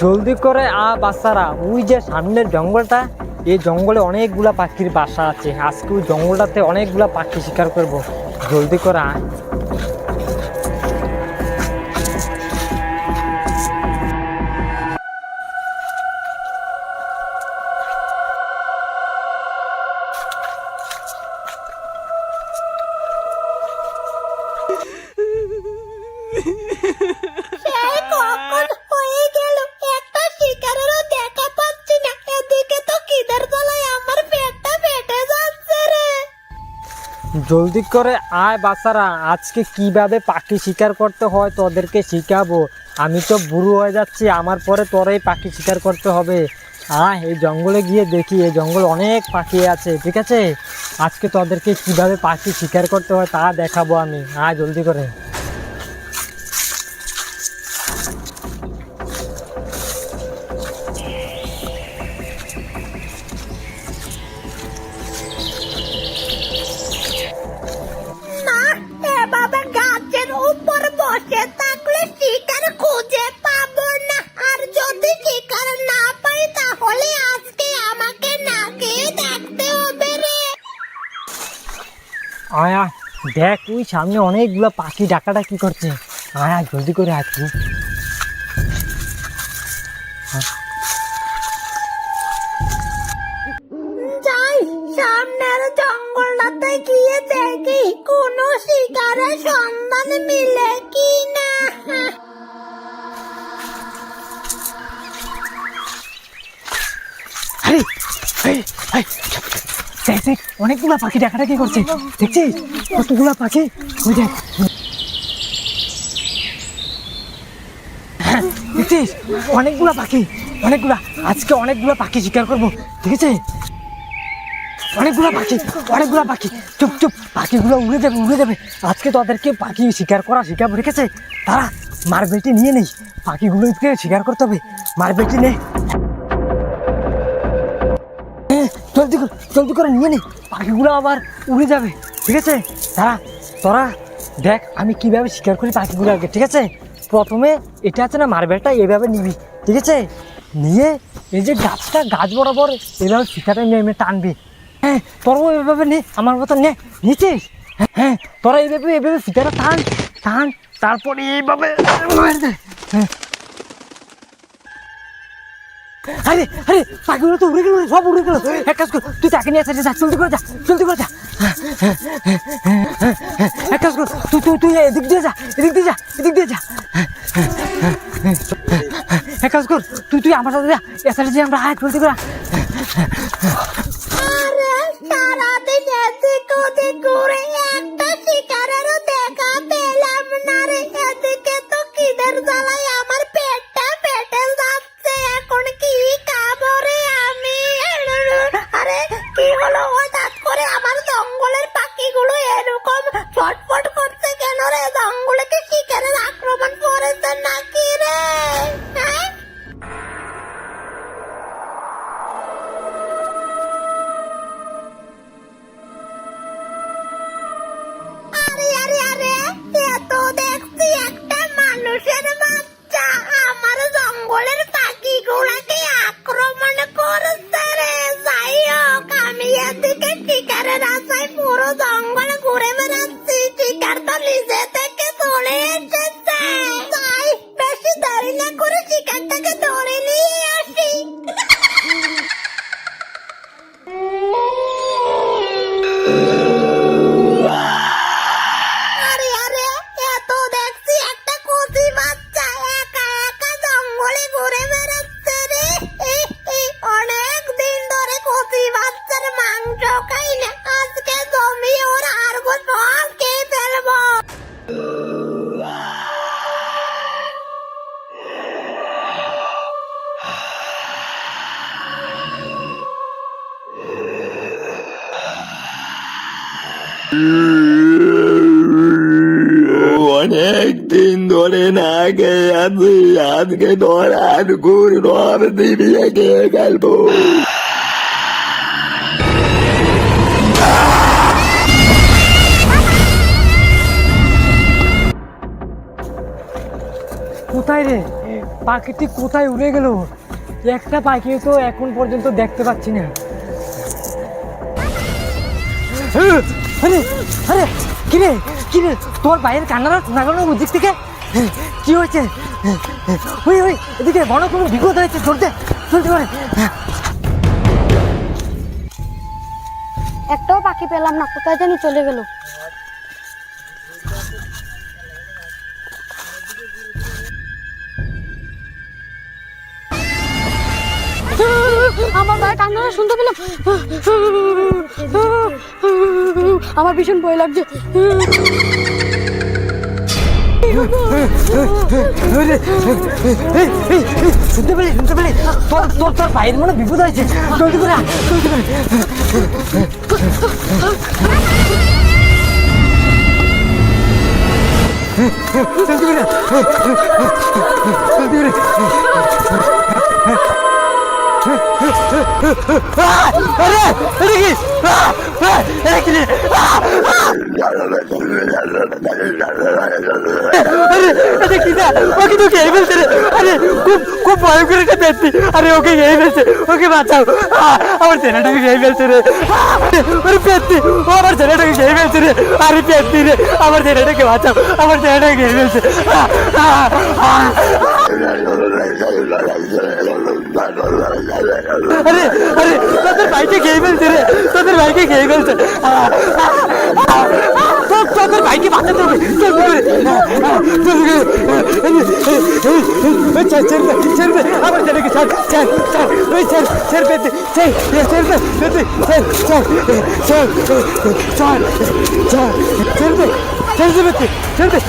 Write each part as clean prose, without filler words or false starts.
জলদি করে বাচ্চারা, ওই যে সামনের জঙ্গলটা, এই জঙ্গলে অনেকগুলা পাখির বাসা আছে। আজকে ওই জঙ্গলটাতে অনেকগুলা পাখি শিকার করব। জলদি করে জলদি করে আয় বাচ্চারা, আজকে কিভাবে পাখি শিকার করতে হয় তোদেরকে শিখাবো। আমি তো বুড়ো হয়ে যাচ্ছি, আমার পরে তোরাই পাখি শিকার করতে হবে। আয় এই জঙ্গলে গিয়ে দেখি, এই জঙ্গলে অনেক পাখি আছে, ঠিক আছে? আজকে তোদেরকে কিভাবে পাখি শিকার করতে হয় তা দেখাবো আমি। আয় জলদি করে। আয়া দেখ, ওই সামনে অনেকগুলো পাখি ডাকাডাকি করছে। আয়া জলদি করে আসছি। যাই সামনের জঙ্গলটাতে গিয়ে দেখি কোনো শিকারের সন্ধান মিলে কি না। অনেকগুলা পাখি ডাকাডাকি করছে, দেখছিস কতগুলা পাখি? ওই দেখ, দেখছিস অনেকগুলা পাখি, অনেকগুলা। আজকে অনেকগুলা পাখি শিকার করবো, ঠিক আছে? অনেকগুলা পাখি, অনেকগুলা পাখি। চুপ চুপ, পাখিগুলো উড়ে যাবে, উড়ে যাবে। আজকে তোদেরকে পাখি শিকার করা শিখাবো, ঠিক আছে? তারা মার্বেলটি নিয়ে নেই, পাখিগুলোকে শিকার করতে হবে। মার্বেলটি নে, জলদি করে, জলদি করে নিয়ে নে, পাখিগুলো আবার উড়ে যাবে, ঠিক আছে? তোরা দেখ আমি কিভাবে শিকার করি পাখিগুলোকে, ঠিক আছে? প্রথমে এটা আছে না মার্বেলটা, এভাবে নিবি, ঠিক আছে? নিয়ে এই যে গাছটা, গাছ বরাবর এভাবে শিকারটা নেমে টানবি। হ্যাঁ, তোরাও এভাবে নে, আমার মতো নে, নিচ্ছিস? হ্যাঁ, তোরা এইভাবে এভাবে শিকারটা টান টান, তারপরে এইভাবে মার দে। হ্যাঁ, আরে আরে পাখিগুলো তো উড়ে গেল, সব উড়ে গেল। এক কাজ কর, তুই তাকে নিয়ে আসা, জলদি করে যা, জলদি করে যা। এক কাজ কর, তুই এদিক দিয়ে যা, এদিক দিয়ে যা, এদিক দিয়ে যা। এক কাজ কর, তুই আমার সাথে যা, এসারে যে আমরা হাত জলদি করে। সারাদিন এদিক ওদিক ঘুরে একটা শিকারেরও দেখা পেলাম না রে। এদিকে তো খিদের জ্বালায় আমার পেটটা ফেটে যাচ্ছে, এখন কি খাবো রে আমি? আরে কি হলো হঠাৎ করে আমার জঙ্গলের পাখিগুলো এরকম ছটফট করছে কেন রে? জঙ্গলে কি শিকারের আক্রমণ করেছে নাকি রে? হ্যাঁ, দেখছি একটা মানুষের বাচ্চা আমার জঙ্গলের পাখিগুলাকে আক্রমণ করছে রে। যাই হোক, আমি এদিকে শিকারের আশায় পুরো জঙ্গল ঘুরে বেড়াচ্ছি, শিকার তো নিজে থেকে চলে এসেছে। যাই, বেশি দেরি না করে শিকারটাকে ধরে নিয়ে আসি। অনেক দিন ধরে না খেয়ে আছি, আজকে তোর আর গুড় দিবি খেয়ে গেলবো। কোথায় রে? পাখিটি কোথায় উড়ে গেল? একটা পাখি তো এখন পর্যন্ত দেখতে পাচ্ছি না। আরে আরে কিরে কিরে, তোর বাইরের কান্নাটা নাগানো দিক থেকে কি হয়েছে? ওই ওই এদিকে বড় কোনো বিপদ হয়েছে, চলতে চলতে পারে। একটাও পাখি পেলাম না, কোথায় জানি চলে গেল। আমার ভাই কান্নাটা শুনতে পেলাম, আমার ভীষণ ভয় লাগছে। শুনতে পেলে শুনতে পেলে, তোর তোর তোর বাইরের মনে বিপদ হয়েছে, জলদি করে জলদি করে। জলদি করে জলদি করে। আরে আরে কি আরে কি আরে এটা কি না, ওকে তো খেয়ে ফেলছে রে। আরে খুব খুব ভয়ঙ্কর একটা ব্যক্তি। আরে ওকে খেয়ে ফেলছে, ওকে বাঁচাও। আমার ছেলেটাকে খেয়ে ফেলছে রে। আরে ব্যক্তি, ও আমার ছেলেটাকে খেয়ে ফেলছে রে। আরে ব্যক্তি রে, আমার ছেলেটাকে বাঁচাও, আমার ছেলেটাকে খেয়ে ফেলছে। আরে আরে তোদের ভাইকে খেয়ে ফেলছে রে, তোদের ভাইকে খেয়ে ফেলছে। তোদের ভাইকে বাঁচাতে হবে, জলদি করে জলদি করে। ছেড়ে আমার ছেলেকে ছাড় ছাড় ছাড়, ওই ছাড় ছেড়ে পেতে ছেড়ে ছেড়ে পেতে ছেড়ে ছাড় ছাড় ছাড় ছাড় ছেড়ে ছেড়ে পেতে ছেড়ে।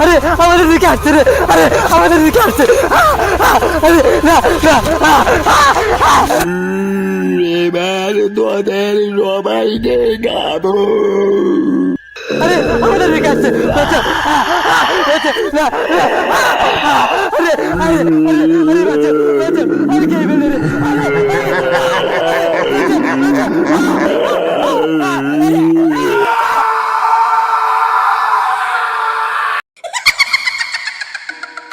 আরে আমাদের দিকে আসছে রে, আরে আমাদের দিকে আসছে। আরে না না, এবার তোদের সবাইকে খাবো। আরে আমাদের দিকে আসছে। বাঁচা, না আরে আরে আরে বাঁচা বাঁচা, আরে কে ফেলে রে।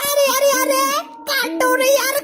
আরে আরে আরে কাটুরে আর